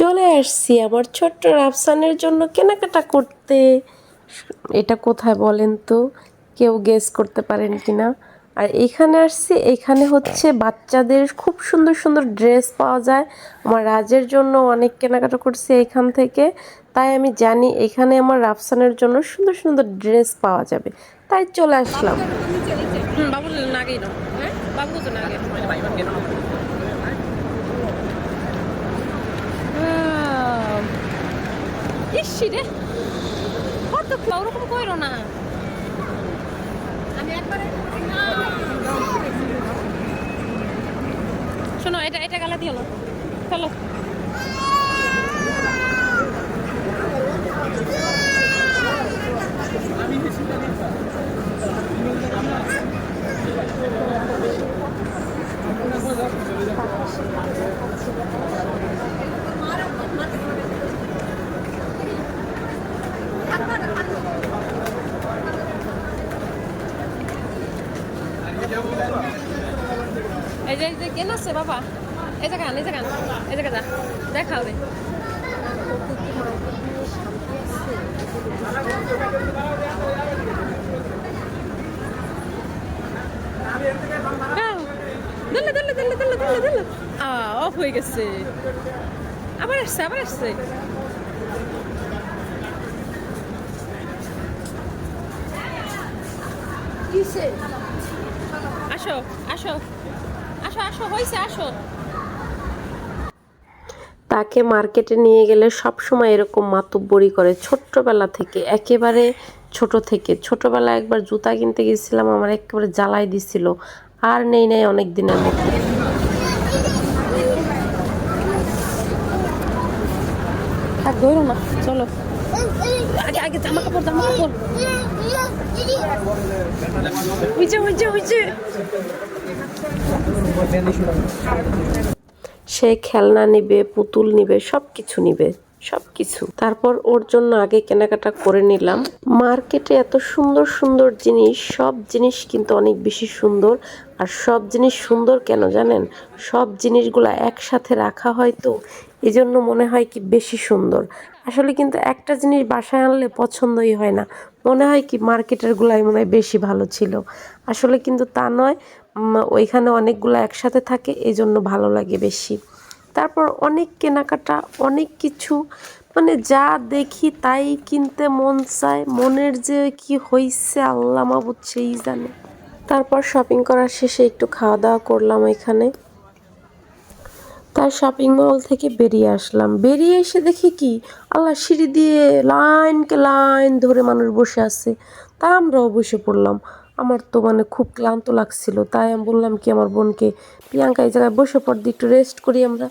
চলে আসছি আমার ছোট্ট রাফসানের জন্য কেনাকাটা করতে। এটা কোথায় বলেন তো, কেউ গেস করতে পারেন কিনা? আর এইখানে আসছি, এইখানে হচ্ছে বাচ্চাদের খুব সুন্দর সুন্দর ড্রেস পাওয়া যায়। আমার রাজের জন্য অনেক কেনাকাটা করছি এইখান থেকে, তাই আমি জানি এখানে আমার রাফসানের জন্য সুন্দর সুন্দর ড্রেস পাওয়া যাবে, তাই চলে আসলাম। বাবুল নাগেই না, বাবু তো নাগে ইসি রে, কত ওরকম কইরো না। আমি একবারে শোনো, এটা গালা দিও না, চলো। এই যে কেন আছে বাবা, এই জায়গা এই জায়গা এই জায়গা যা দেখা হবে। অফ হয়ে গেছে, আবার আসছে আবার আসছে। আসো আসো আসো আসো, হয়েছে আসো। তাকে মার্কেটে নিয়ে গেলে সব সময় এরকম মাতব্বরি করে, ছোট্টবেলা থেকে, একেবারে ছোট থেকে। ছোটবেলা একবার জুতা কিনতে গেছিলাম, আমার একেবারে জ্বালাই দিছিল, আর নেই নাই অনেক দিনের মধ্যে। ধরো না, চলো আগে আগে জামা কাপড় হইছে হইছে হইছে। সে খেলনা নিবে, পুতুল নিবে, সব কিছু নিবে, সব কিছু। তারপর ওর জন্য আগে কেনাকাটা করে নিলাম। মার্কেটে এত সুন্দর সুন্দর জিনিস, সব জিনিস কিন্তু অনেক বেশি সুন্দর। আর সব জিনিস সুন্দর কেন জানেন? সব জিনিসগুলা একসাথে রাখা হয় তো, এই জন্য মনে হয় কি বেশি সুন্দর। আসলে কিন্তু একটা জিনিস বাসায় আনলে পছন্দই হয় না, মনে হয় কি মার্কেটের গুলাই মনে হয় বেশি ভালো ছিল। আসলে কিন্তু তা নয়, ওইখানে অনেকগুলো একসাথে থাকে, এই জন্য ভালো লাগে বেশি। তারপর অনেক কেনাকাটা, অনেক কিছু, মানে যা দেখি তাই কিনতে মন চায়। মনের যে কি হইছে আল্লাহ মাবুদ সেই জানে। তারপর শপিং করার শেষে একটু খাওয়া দাওয়া করলাম এখানে। তার শপিং মল থেকে বেরিয়ে আসলাম। বেরিয়ে এসে দেখি কি, আল্লাহ, সিঁড়ি দিয়ে লাইনকে লাইন ধরে মানুষ বসে আছে, তা আমরাও বসে পড়লাম। আমার তো মানে খুব ক্লান্ত লাগছিল, তাই আমি বললাম কি আমার বোনকে, প্রিয়াঙ্কা এই জায়গায় বসে পড়, একটু রেস্ট করি আমরা।